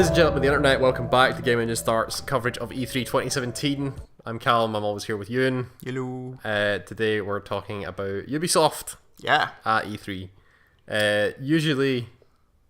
Ladies and gentlemen of the internet, welcome back to GameEngineStart's coverage of E3 2017. I'm Callum, I'm always here with Ewan. Hello. Today we're talking about Ubisoft at E3. Usually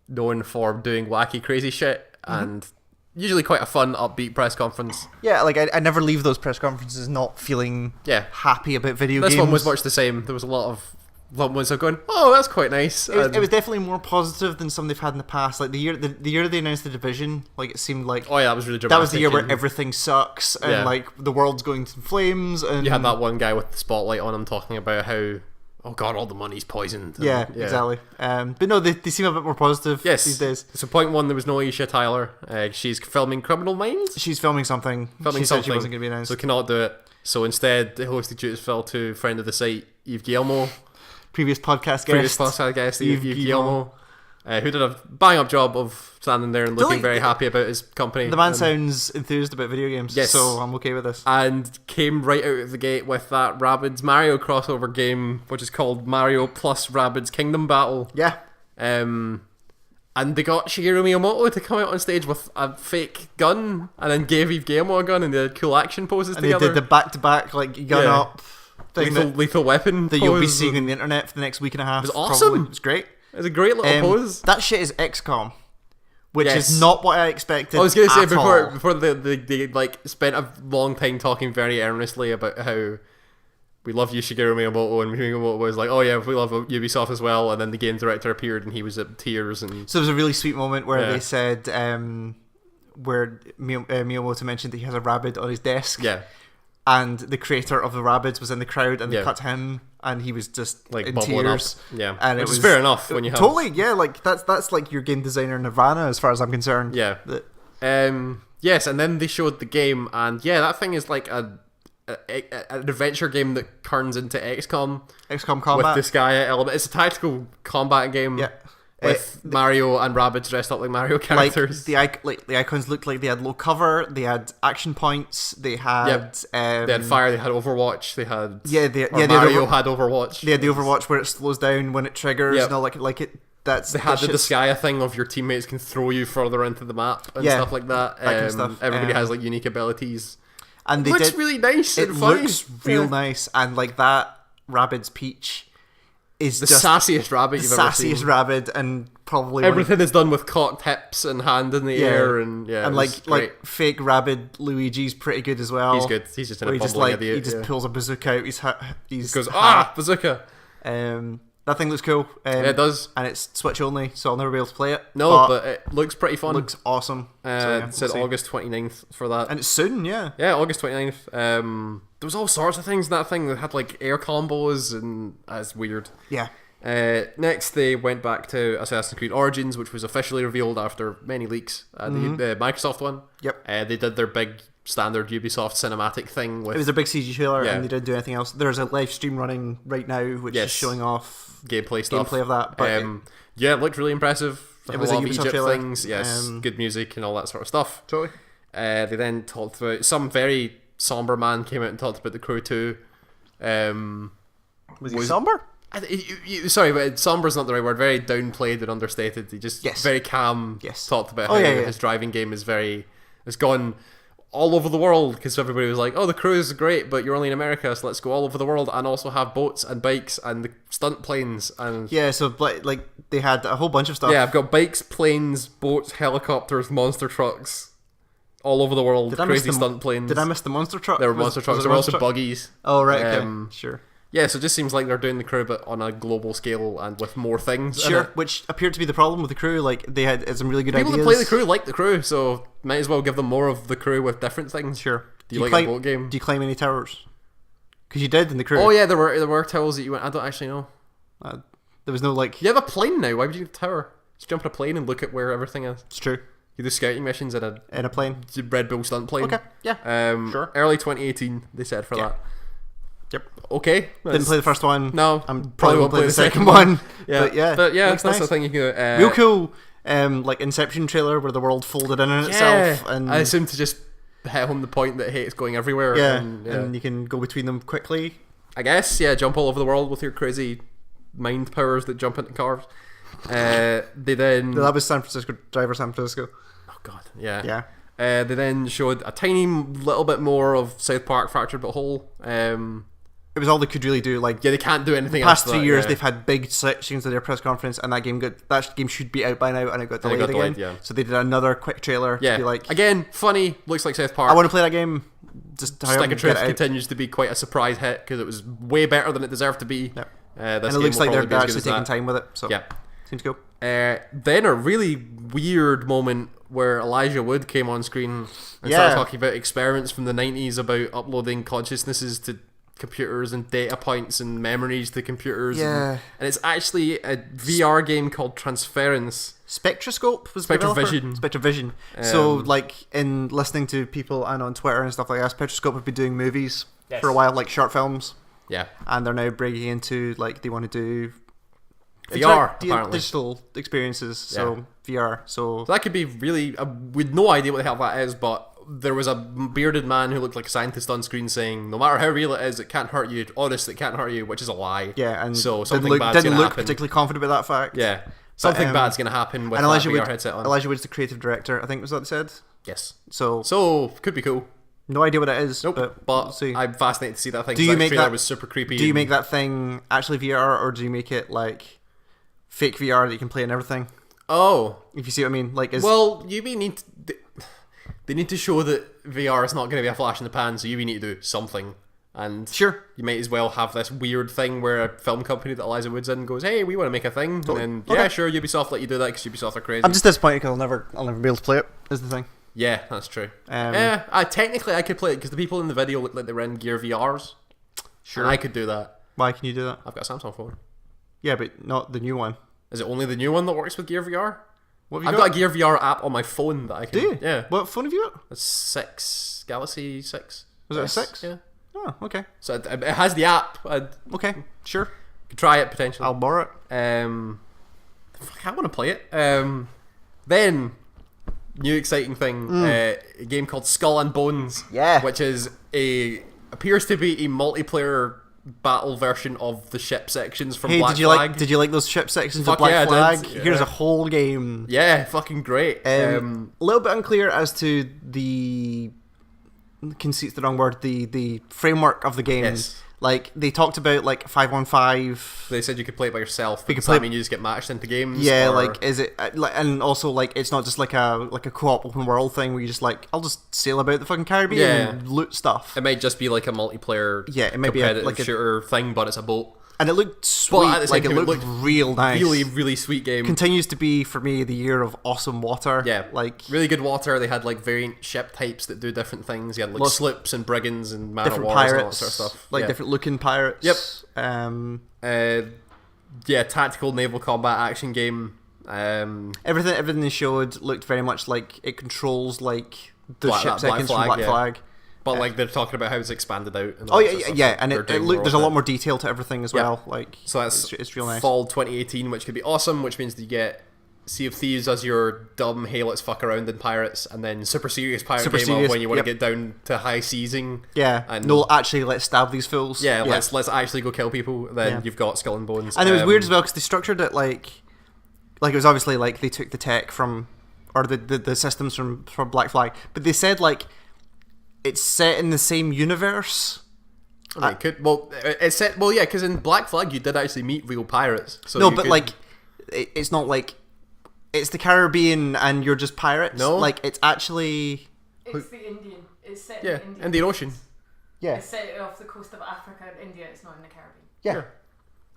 known for doing wacky, crazy shit, and usually quite a fun, upbeat press conference. Yeah, like I never leave those press conferences not feeling happy about video games. This one was much the same. There was a lot of moments of going, oh, that's quite nice. It was definitely more positive than some they've had in the past. Like the year they announced the Division, like it seemed like that was really dramatic. That was the year where everything sucks and like the world's going to flames. And you had that one guy with the spotlight on him talking about how, oh god, all the money's poisoned. Yeah, exactly. But no, they seem a bit more positive these days. So point one, there was no Aisha Tyler. She's filming Criminal Minds. She's filming something. She said she wasn't going to be announced. So cannot do it. So instead, the hosted duties fell to friend of the site, Yves Guillemot. Previous podcast guest, Yves Guillemot, who did a bang up job of standing there and looking very happy about his company. The man sounds enthused about video games, so I'm okay with this. And came right out of the gate with that Rabbids Mario crossover game, which is called Mario plus Rabbids Kingdom Battle. Yeah. And they got Shigeru Miyamoto to come out on stage with a fake gun, and then gave Yves Guillemot a gun, and they did cool action poses together. And they did the back-to-back, like, gun up thing. Lethal weapon that you'll be seeing on the internet for the next week and a half. It was awesome. Probably. It was great. It was a great little pose. That shit is XCOM, which is not what I expected. I was going to say before they like spent a long time talking very earnestly about how we love you, Shigeru Miyamoto, and Miyamoto was like, oh yeah, we love Ubisoft as well, and then the game director appeared and he was at tears. And so there was a really sweet moment where they said where Miyamoto mentioned that he has a rabbit on his desk. Yeah. And the creator of the Rabbids was in the crowd, and they cut to him, and he was just like in tears. Up. Yeah, and it was fair enough when you have like that's like your game designer Nirvana as far as I'm concerned. Yeah. Yes, and then they showed the game, and that thing is like an adventure game that turns into XCOM combat with this guy element. It's a tactical combat game. Yeah. With Mario and Rabbids dressed up like Mario characters. Like the icons looked like they had low cover. They had action points. They had they had fire. They had Overwatch. They had Mario had Overwatch. They had the Overwatch where it slows down when it triggers. And all like it. They had the Disgaea thing of your teammates can throw you further into the map and stuff like that. Kind of stuff. Everybody has like unique abilities. And it looks really nice. It looks real nice, and like that Rabbids Peach is the just sassiest rabbit you've ever seen. Sassiest rabbit, and probably everything is done with cocked hips and hand in the air, and like fake Rabid Luigi's pretty good as well. He's good. He's just in a bumbling idiot. He just pulls a bazooka out. He goes bazooka. That thing looks cool. It does, and it's Switch only, so I'll never be able to play it. No, but it looks pretty fun. Looks awesome. It said August 29th for that, and it's soon. Yeah, August 29th. There was all sorts of things in that thing that had like air combos, and that's weird. Yeah. Next, they went back to Assassin's Creed Origins, which was officially revealed after many leaks. The Microsoft one. Yep. They did their big standard Ubisoft cinematic thing. It was a big CG trailer, and they didn't do anything else. There's a live stream running right now, which is showing off gameplay of that. But it looked really impressive. It was a Ubisoft Egypt trailer. Things, good music and all that sort of stuff. Totally. They then talked about some very somber man came out and talked about The Crew 2. Was he somber? Sorry, but somber is not the right word. Very downplayed and understated. He just very calm. Talked about how his driving game is it's gone all over the world, because everybody was like, "Oh, The Crew is great, but you're only in America, so let's go all over the world and also have boats and bikes and the stunt planes and so like they had a whole bunch of stuff. Yeah, I've got bikes, planes, boats, helicopters, monster trucks." All over the world, crazy stunt planes. Did I miss the monster truck? There were monster trucks. There were also buggies. Oh, right, okay. Sure. Yeah, so it just seems like they're doing The Crew, but on a global scale and with more things. Sure, which appeared to be the problem with The Crew. Like, they had some really good ideas. People that play The Crew like The Crew, so might as well give them more of The Crew with different things. Sure. Do you like a boat game? Do you climb any towers? Because you did in The Crew. Oh, yeah, there were towers that you went... I don't actually know. There was no, like... You have a plane now. Why would you need a tower? Just jump in a plane and look at where everything is. It's true. You do scouting missions in a plane. Red Bull stunt plane. Okay, yeah. Sure. Early 2018, they said for that. Yep. Okay. Didn't play the first one. No. I'm probably won't play the second one. But yeah, that's nice. the thing you can do. Real cool, like Inception trailer where the world folded in on itself. And I assume to just hit home the point that it's going everywhere. Yeah, and you can go between them quickly. I guess, jump all over the world with your crazy mind powers that jump into cars. They then... No, that was San Francisco, Driver San Francisco. God, yeah. Yeah. They then showed a tiny little bit more of South Park Fractured But Whole. It was all they could really do. Like, yeah, they can't do anything else. The past 3 years, they've had big sections of their press conference, and that game should be out by now, and it got delayed again. Yeah. So they did another quick trailer to be like, again, funny, looks like South Park. I want to play that game. Just Stick of Truth continues to be quite a surprise hit because it was way better than it deserved to be. Yep. And it looks like they're actually taking time with it. So yeah, seems cool. Then a really weird moment where Elijah Wood came on screen and started talking about experiments from the 90s about uploading consciousnesses to computers and data points and memories to computers. And it's actually a VR game called Transference. Spectroscope was Spectrovision. So, like, in listening to people and on Twitter and stuff like that, Spectroscope have been doing movies for a while, like short films. Yeah. And they're now breaking into, like, they want to do VR, apparently. Digital experiences, so VR. So that could be really... we'd no idea what the hell that is, but there was a bearded man who looked like a scientist on screen saying, no matter how real it is, it can't hurt you. Honest, it can't hurt you, which is a lie. Yeah, and so didn't look particularly confident about that fact. Yeah. Something bad's going to happen with that VR headset on. Elijah Wood's the creative director, I think was what they said. Yes. So could be cool. No idea what it is. Nope. But we'll see. I'm fascinated to see that thing. That was super creepy. Do you make that thing actually VR, or do you make it like fake VR that you can play and everything? Oh. If you see what I mean. They need to show that VR is not going to be a flash in the pan, so you need to do something. And sure, you might as well have this weird thing where a film company that Elijah Wood's in goes, hey, we want to make a thing. Totally. And then, sure, Ubisoft let you do that because Ubisoft are crazy. I'm just disappointed because I'll never be able to play it, is the thing. Yeah, that's true. Technically I could play it because the people in the video look like they were in Gear VRs. Sure. And I could do that. Why can you do that? I've got a Samsung phone. Yeah, but not the new one. Is it only the new one that works with Gear VR? I've got a Gear VR app on my phone that I can... Do you? Yeah. What phone have you got? It's 6. Galaxy 6. Was it a 6? Yeah. Oh, okay. So it has the app. Okay, sure. Could try it potentially. I'll borrow it. I want to play it. Then, new exciting thing. A game called Skull and Bones. Yeah. Which is appears to be a multiplayer battle version of the ship sections from Black Flag. Did you like those ship sections of Black Flag? Yeah. Here's a whole game. Yeah, fucking great. A little bit unclear as to the conceit's the wrong word. The framework of the game. Yes. Like they talked about like 5-on-5. They said you could play it by yourself. Does that mean you just get matched into games? Yeah, like is it and also like it's not just like a co-op open world thing where you just like I'll just sail about the fucking Caribbean and loot stuff. It might just be like a multiplayer. Yeah, it might be like a shooter thing, but it's a boat. And it looked sweet. Like it looked real nice. Really, really sweet game. Continues to be for me the year of awesome water. Yeah, like really good water. They had like variant ship types that do different things. You had like sloops and brigands and man different of wars pirates, and all that sort of stuff. Like different looking pirates. Yep. Tactical naval combat action game. Everything they showed looked very much like it controls like the ship seconds from Black Flag. But like they're talking about how it's expanded out. And and there's a lot more detail to everything as well. Like so that's it's real nice. Fall 2018, which could be awesome. Which means that you get Sea of Thieves as your dumb hey let's fuck around in pirates, and then super serious pirate game when you want to get down to high seasing. Yeah, and no, actually let's stab these fools. Yeah, let's actually go kill people. Then you've got Skull and Bones. And it was weird as well because they structured it like it was obviously like they took the tech from or the systems from Black Flag, but they said like. It's set in the same universe. It's set. Well, yeah, because in Black Flag you did actually meet real pirates. So it's not like it's the Caribbean and you're just pirates. No, like it's actually. It's the Indian. It's set in the Indian Ocean. Yeah, it's set off the coast of Africa and India. It's not in the Caribbean. Yeah. Sure.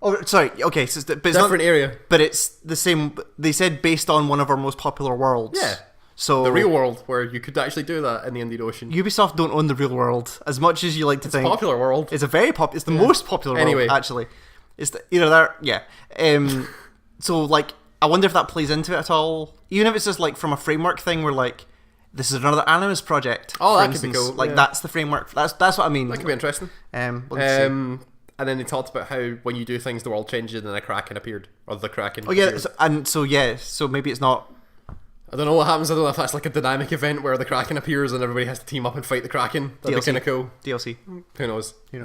Oh, sorry. Okay, so but it's different area, but it's the same. They said based on one of our most popular worlds. Yeah. So the real world, where you could actually do that in the Indian Ocean. Ubisoft don't own the real world as much as you like to think. It's a popular world. It's a very It's the most popular world, actually. It's so like, I wonder if that plays into it at all. Even if it's just like from a framework thing, where like this is another Animus project. Oh, that could be cool. Like that's the framework. That's what I mean. That could be interesting. And then they talked about how when you do things, the world changes, and then a Kraken appeared, or the Kraken. Oh yeah, so maybe it's not. I don't know what happens. I don't know if that's like a dynamic event where the Kraken appears and everybody has to team up and fight the Kraken. That'd be kind of cool. DLC. Who knows? They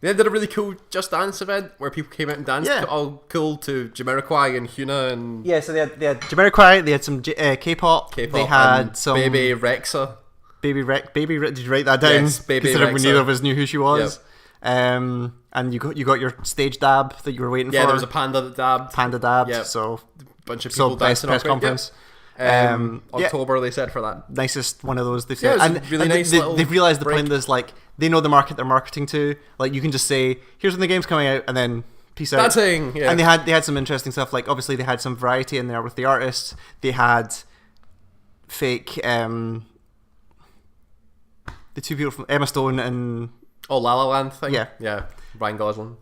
They did a really cool Just Dance event where people came out and danced all cool to Jamiroquai and Hyuna and... Yeah, so they had Jamiroquai, they had some K-pop, they had some... Baby Rexa. Did you write that down? Yes, Baby Considering Rexa. neither of us knew who she was. Yep. And you got your stage dab that you were waiting for. Yeah, there was a panda that dabbed. Panda dabbed, Yep. so... Bunch of people dancing press conference. October they said for that. Nicest one of those they said. Yeah, really nice they've realised the break. point is like they know the market they're marketing to. Like you can just say, here's when the game's coming out and then peace out. That thing, yeah. And they had some interesting stuff, like obviously they had some variety in there with the artists. They had fake the two people from Emma Stone and La La Land thing. Yeah. Ryan Gosling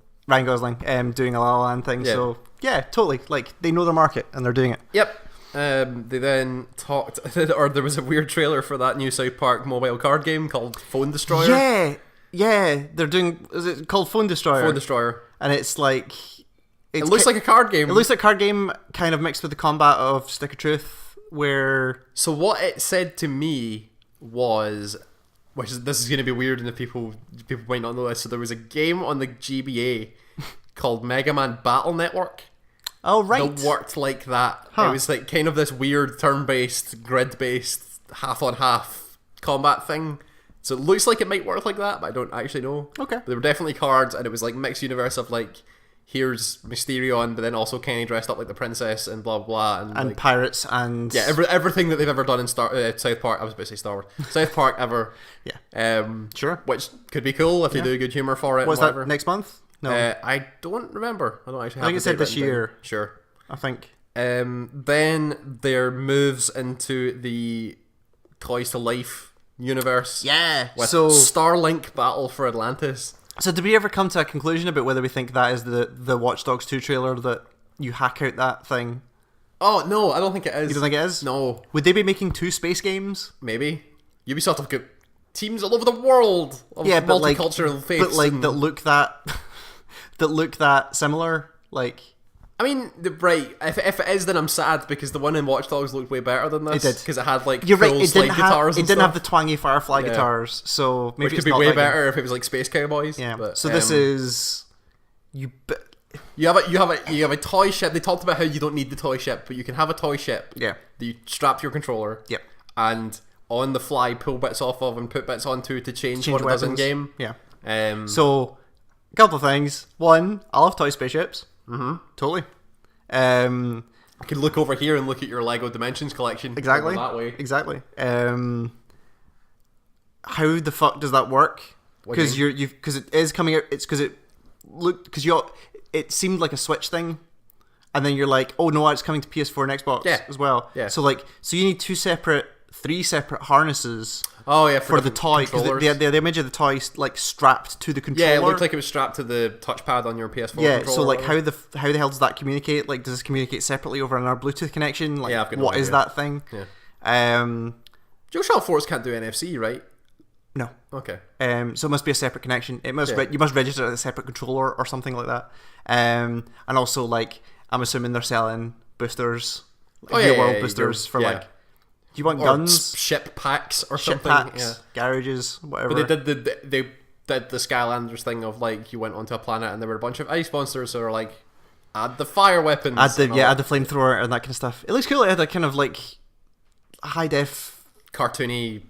doing a La La Land thing. Yeah. So yeah, totally. Like they know their market and they're doing it. Yep. They then talked, or there was a weird trailer for that new South Park mobile card game called Phone Destroyer. Yeah, they're doing. Is it called Phone Destroyer? Phone Destroyer, and it's like it looks like a card game. It looks like a card game, kind of mixed with the combat of Stick of Truth. Where so what it said to me was, this is going to be weird, and the people might not know this. So there was a game on the GBA called Mega Man Battle Network. Oh, right. That worked like that. Huh. It was like kind of this weird turn-based, grid-based, half-on-half combat thing. So it looks like it might work like that, but I don't actually know. Okay. But they were definitely cards, and it was like mixed universe of like, here's Mysterion, but then also Kenny dressed up like the princess and blah blah, and like, pirates and everything that they've ever done in South Park. I was about to say Star Wars, South Park ever. Yeah. Sure. Which could be cool if they do good humor for it. Was that next month? No, I don't remember. I don't actually. I think it said this year. Sure. I think. Then there moves into the Toys to Life universe. Yeah. With so Starlink Battle for Atlantis. So did we ever come to a conclusion about whether we think that is the Watch Dogs 2 trailer that you hack out that thing? Oh no, I don't think it is. You don't think it is? No. Would they be making 2 space games? Maybe. Ubisoft have got teams all over the world of multicultural faiths. But like that look that similar. Like, I mean, right? If it is, then I'm sad because the one in Watch Dogs looked way better than this. It did because it had like You're cool right. It slide didn't guitars. It didn't have the twangy Firefly guitars, so maybe which could it's be not way that better game. if it was like Space Cowboys. Yeah. But, so this is you have a toy ship. They talked about how you don't need the toy ship, but you can have a toy ship. Yeah. That you strap to your controller. Yep. And on the fly, pull bits off of and put bits onto to change what weapons. it does in game. Yeah. So, a couple of things. One, I love toy spaceships. Mm-hmm. Totally. I could look over here and look at your Lego Dimensions collection. Exactly. That way. Exactly. How the fuck does that work? Because it is coming out. It's because it seemed like a Switch thing, and then you're like, oh no, it's coming to PS4 and Xbox as well. Yeah. So you need 3 separate harnesses. Oh yeah, for the toy, because the image of the toy like strapped to the controller. Yeah, it looked like it was strapped to the touchpad on your PS4. Yeah, controller. so like how the hell does that communicate? Like, does this communicate separately over another Bluetooth connection? Like, I've got no what idea. is that thing? Yeah. DualShock 4s can't do NFC, right? No. Okay. So it must be a separate connection. It must you must register a separate controller or something like that. And also like I'm assuming they're selling boosters, real world boosters for like. Do you want guns? Ship packs or ship something? Packs, garages, whatever. But they did the Skylanders thing of like you went onto a planet and there were a bunch of ice monsters, so they're like, add the fire weapons. Add the flamethrower and that kind of stuff. It looks cool. It had a kind of like high def, cartoony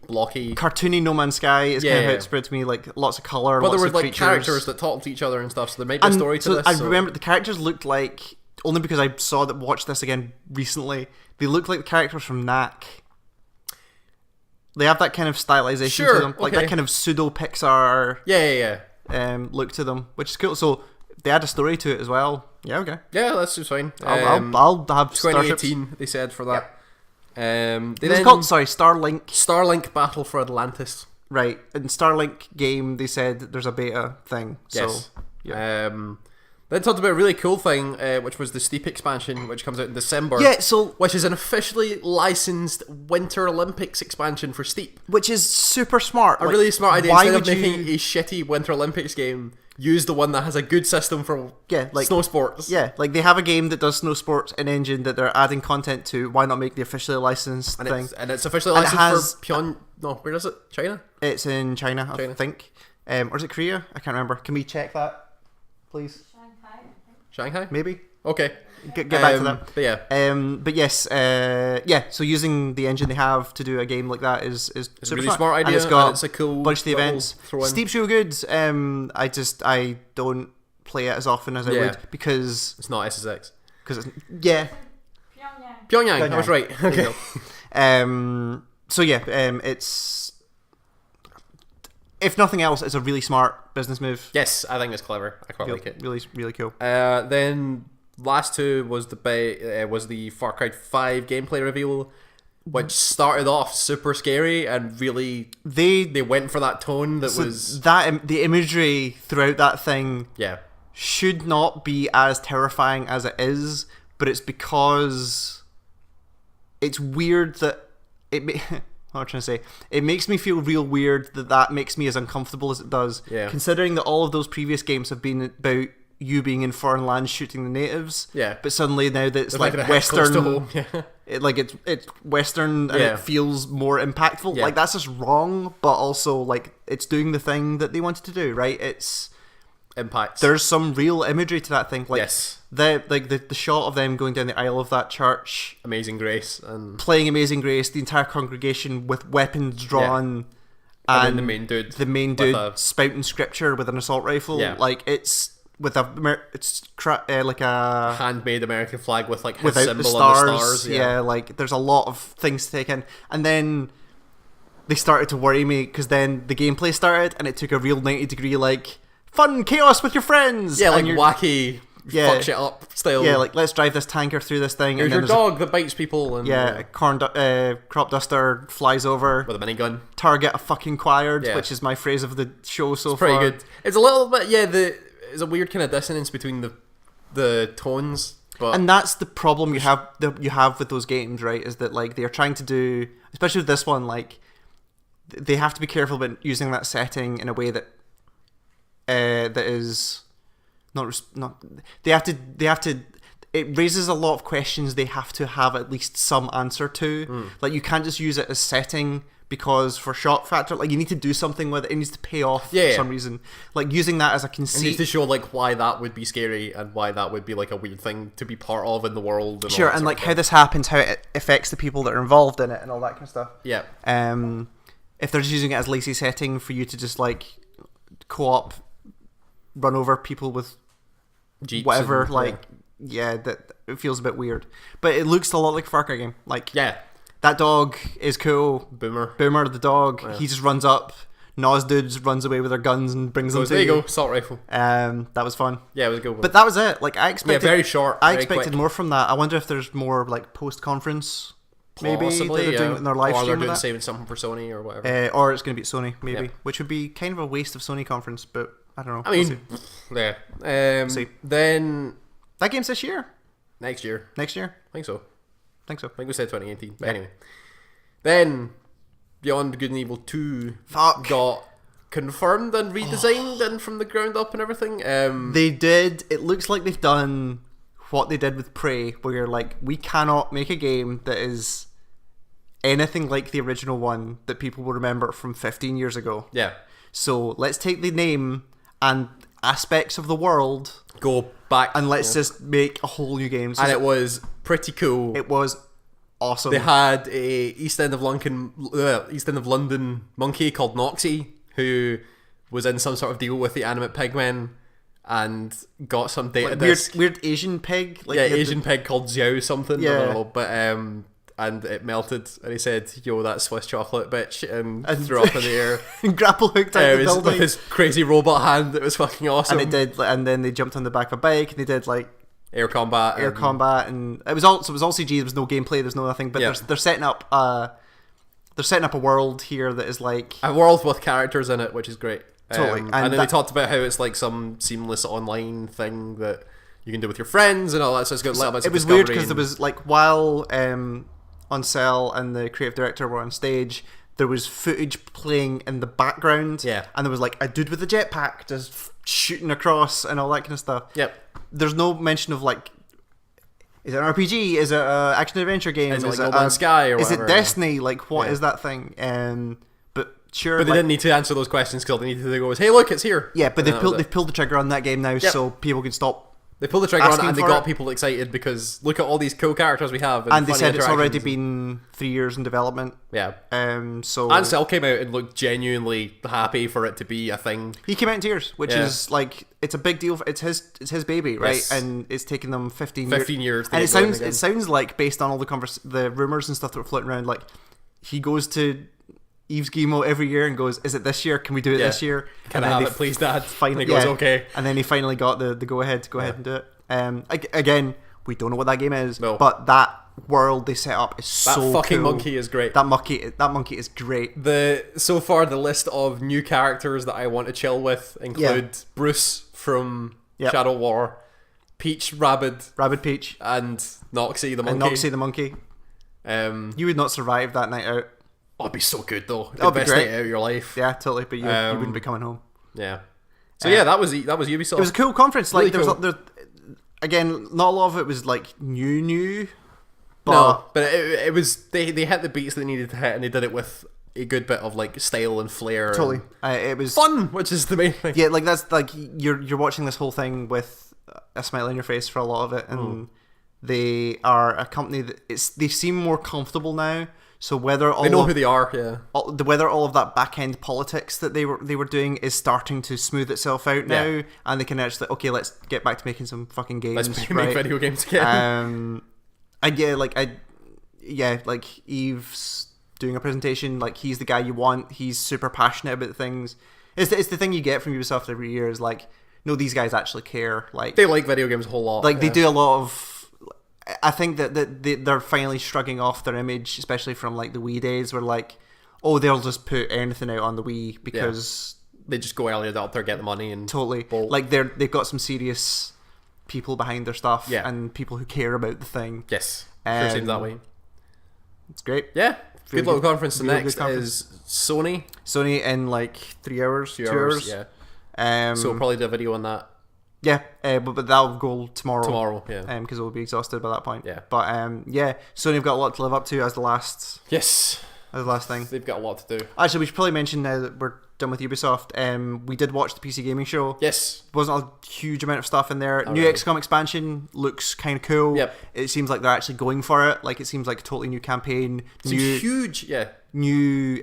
No Man's Sky is kind of how it spread to me. Like lots of colour. But lots there were of like creatures. characters that talked to each other and stuff, so there might be a story to this. I remember the characters looked like, only because I watched this again recently, they look like the characters from Knack. They have that kind of stylization to them, like that kind of pseudo Pixar look to them, which is cool. So they add a story to it as well. Yeah, okay. Yeah, that's just fine. I'll have 2018 starships. they said for that. It's called Starlink Battle for Atlantis. Right, in Starlink game they said there's a beta thing. Yes. So yeah. Then talked about a really cool thing, which was the Steep expansion, which comes out in December. Yeah, so which is an officially licensed Winter Olympics expansion for Steep, which is super smart. A really smart idea. Instead of making a shitty Winter Olympics game, use the one that has a good system for snow sports. Yeah, like they have a game that does snow sports in engine that they're adding content to. Why not make the officially licensed thing? And it's officially licensed for Pyeongchang. No, where is it? China? It's in China, I think. Or is it Korea? I can't remember. Can we check that, please? Shanghai? Maybe. Okay. Get back to that. But yeah. But yes, yeah. So using the engine they have to do a game like that is it's super a really fun. smart idea. And it's got it's a cool bunch of the events. Steep's real good. I don't play it as often as I would because it's not SSX. Because Pyeonyang. I was right. Okay. So yeah, it's, if nothing else, it's a really smart business move. Yes, I think it's clever. I quite like it. Really, really cool. Then last two was the Far Cry 5 gameplay reveal, which started off super scary and really they went for that tone that was that the imagery throughout that thing. Yeah. Should not be as terrifying as it is, but it's because it's weird that it. What am I trying to say? It makes me feel real weird that makes me as uncomfortable as it does. Yeah. Considering that all of those previous games have been about you being in foreign lands shooting the natives. Yeah. But suddenly now that it's like Western, it's Western and it feels more impactful. Yeah. Like that's just wrong, but also like it's doing the thing that they wanted to do. Right? It's. Impacts. There's some real imagery to that thing. Like yes. The shot of them going down the aisle of that church, Amazing Grace, and playing Amazing Grace, the entire congregation with weapons drawn, and then the main dude spouting scripture with an assault rifle. Yeah. Like it's with like a handmade American flag with like his without symbol the stars. And the stars. Yeah, like there's a lot of things to take in, and then they started to worry me because then the gameplay started and it took a real 90-degree like. Fun chaos with your friends. Yeah, like wacky, fuck shit up style. Yeah, like let's drive this tanker through this thing. Here's your dog that bites people. And a crop duster flies over with a minigun. Target a fucking quired, which is my phrase of the show so far. It's pretty good. It's a little bit, it's a weird kind of dissonance between the tones. But and that's the problem you have with those games, right? Is that like they are trying to do, especially with this one, like they have to be careful about using that setting in a way that. That is not they have to it raises a lot of questions they have to have at least some answer to. Like you can't just use it as setting because for shock factor, like you need to do something with it. It needs to pay off for some reason. Like using that as a conceit. It needs to show like why that would be scary and why that would be like a weird thing to be part of in the world. And sure, and like how this happens, how it affects the people that are involved in it and all that kind of stuff. Yeah. If they're just using it as lazy setting for you to just like co-op run over people with Jeeps whatever, and, that it feels a bit weird. But it looks a lot like a Far Cry game. Like that dog is cool. Boomer the dog. Yeah. He just runs up. Nos dudes runs away with their guns and brings them to there you go, assault rifle. That was fun. Yeah, it was a good one. But that was it. Like I expected very short. I expected more from that. I wonder if there's more like post conference. Maybe possibly, they're doing it in their live stream. Or they're doing saving something for Sony or whatever. Or it's going to be at Sony, maybe, which would be kind of a waste of Sony conference, but I don't know. I mean, see. Then that game's this year. Next year. I think so. I think we said 2018. But anyway, then Beyond Good and Evil 2 got confirmed and redesigned and from the ground up and everything. They did. It looks like they've done what they did with Prey, where you're like, we cannot make a game that is anything like the original one that people will remember from 15 years ago. Yeah. So let's take the name and aspects of the world, go back, and let's just make a whole new game. So and it was pretty cool. It was awesome. They had a East End of London monkey called Noxie, who was in some sort of deal with the animate pigmen and got some data like weird Asian pig. Like Asian pig called Xiao something. Yeah. I don't know, but and it melted, and he said, "Yo, that's Swiss chocolate, bitch," and threw up in the air. And grapple hooked out the building with his crazy robot hand. It was fucking awesome. And it did, and then they jumped on the back of a bike, and they did like air combat, and it was all CG. There was no gameplay. There's no nothing. But they're setting up a world here that is like a world with characters in it, which is great. Totally. And then they talked about how it's like some seamless online thing that you can do with your friends and all that. So it's got little bits. It was weird because there was like while Uncell and the creative director were on stage, there was footage playing in the background. Yeah. And there was like a dude with a jetpack just shooting across and all that kind of stuff. Yep. There's no mention of like, is it an RPG? Is it an action adventure game? Is it like No Man's Sky or whatever? Is it Destiny? Like what is that thing? But sure. But they didn't need to answer those questions because all they needed to go was, hey, look, it's here. Yeah, but they've pulled the trigger on that game now, so people can stop. They pulled the trigger on it and they got people excited because look at all these cool characters we have. And they said it's already been 3 years in development. Yeah. So Ansel came out and looked genuinely happy for it to be a thing. He came out in tears, which is like, it's a big deal. It's his baby, right? Yes. And it's taken them 15 years. And it sounds like, based on all the rumors and stuff that were floating around, like he goes to Eve's Gimo every year and goes, is it this year? Can we do it this year? Can I have it, please, Dad? Finally goes, okay. And then he finally got the go ahead to go ahead and do it. Again, we don't know what that game is, but that world they set up is so cool. That fucking monkey is great. That monkey is great. So far, the list of new characters that I want to chill with include Bruce from Shadow War, Peach, Rabid Peach, and Noxie the monkey. You would not survive that night out. Oh, it'd be so good though. The best night out of your life. Yeah, totally. But you wouldn't be coming home. Yeah. So that was Ubisoft. It was a cool conference. Really like cool. Again, not a lot of it was like new. But no, but it was they hit the beats they needed to hit, and they did it with a good bit of like style and flair. Totally. It was fun, which is the main thing. Yeah, like that's like you're watching this whole thing with a smile on your face for a lot of it, and they are a company that they seem more comfortable now. So whether they know who they are, whether all of that back end politics that they were doing is starting to smooth itself out now, and they can actually let's get back to making some fucking games. Let's make video games again. Like Eve's doing a presentation. Like he's the guy you want. He's super passionate about things. It's the thing you get from Ubisoft every year is like, no, these guys actually care. Like they like video games a whole lot. Like they do a lot of. I think that they're finally shrugging off their image, especially from like the Wii days, where like, oh, they'll just put anything out on the Wii because they just go early adopter, get the money, and totally bolt. Like they've got some serious people behind their stuff, and people who care about the thing. Yes, sure seems that way. It's great. Yeah, good little conference. The next is Sony. Sony in like 3 hours, 2 hours. Yeah. So we'll probably do a video on that. Yeah, but that'll go tomorrow. Tomorrow, yeah. Because we'll be exhausted by that point. Yeah. But Sony have got a lot to live up to as the last. Yes. As the last thing. They've got a lot to do. Actually, we should probably mention now that we're done with Ubisoft. We did watch the PC gaming show. Yes. Wasn't a huge amount of stuff in there. New XCOM expansion looks kind of cool. Yep. It seems like they're actually going for it. Like it seems like a totally new campaign. Huge. Yeah. New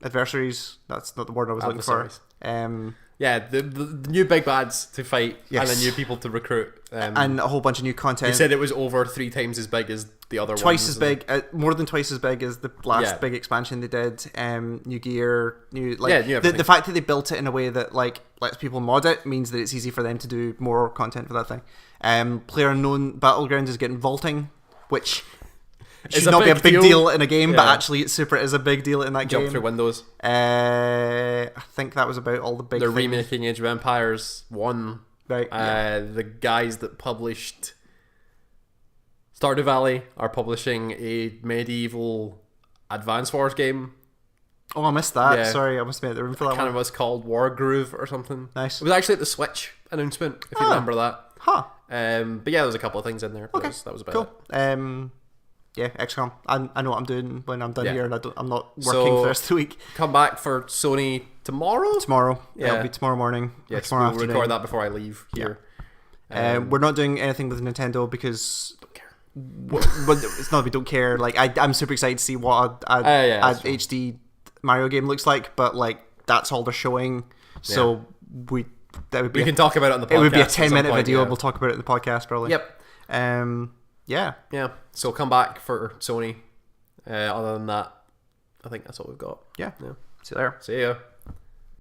adversaries. That's not the word I was looking for. Yeah, the new big bads to fight, and then new people to recruit, and a whole bunch of new content. They said it was over 3 times as big as the other twice as big, more than twice as big as the last big expansion they did. New gear, new the fact that they built it in a way that like lets people mod it means that it's easy for them to do more content for that thing. PlayerUnknown Battlegrounds is getting vaulting, which should not be a big deal in a game, but actually it is a big deal in that game. Jump through windows. I think that was about all the big They're things. remaking Age of Empires 1. Right. The guys that published Stardew Valley are publishing a medieval Advance Wars game. Oh, I missed that. Yeah. Sorry, I must have been at the room for that one. Kind of was called War Groove or something. Nice. It was actually at the Switch announcement, if you remember that. Huh. But yeah, there was a couple of things in there. Okay. That was about cool. it. Yeah, XCOM. I know what I'm doing when I'm done here, and I'm not working for the rest of the week. Come back for Sony tomorrow? Tomorrow. Yeah. It'll be tomorrow morning. Yes, tomorrow we'll record that before I leave here. Yeah. We're not doing anything with Nintendo because... Don't care. But it's not that we don't care. Like I'm super excited to see what a HD Mario game looks like, but like that's all they're showing. So we can talk about it on the podcast. It would be a 10-minute video. Yeah. We'll talk about it in the podcast probably. Yep. Yeah. So come back for Sony. Other than that, I think that's all we've got. Yeah. See you there. See ya.